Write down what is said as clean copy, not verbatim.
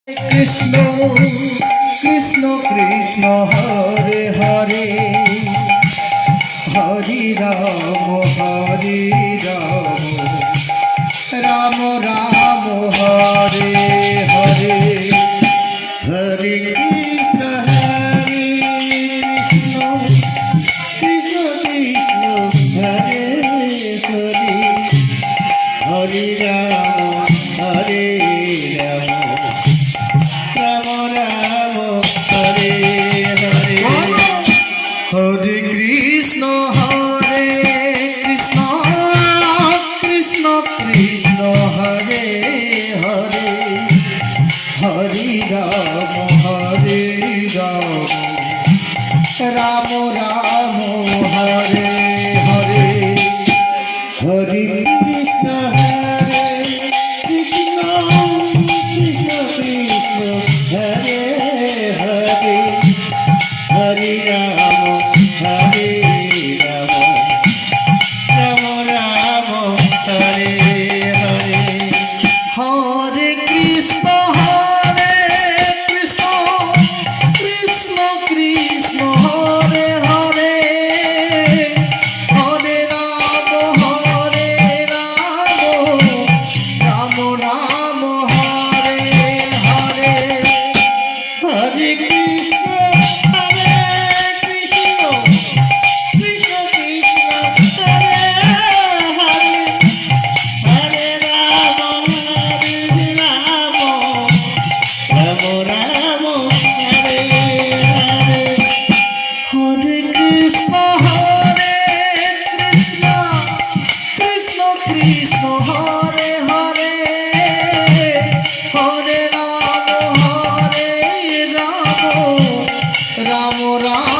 Krishna Krishna Krishna Hare Hare Hari Ram Ram Ram Hare Hare Hare Krishna Krishna Krishna Hare Hare Hari Ram Hare Ram Ram Ram Hare Hare Hare Krishna Krishna Krishna Krishna Hare Hare Hari Ram Ram Ram Hare Hare Hare Krishna Krishna Krishna Krishna Hare Hare Hari Ram Ram Ram Hare Hare Hare Krishna Krishna Krishna Krishna Hare Hare Hare Ram Ram Ram Hare Hare Hare Krishna Krishna Krishna Krishna Hare Hare Hare Ram Ram Ram Hare Hare Hare Krishna Krishna Krishna Krishna Hare Hare Hare Ram Ram Ram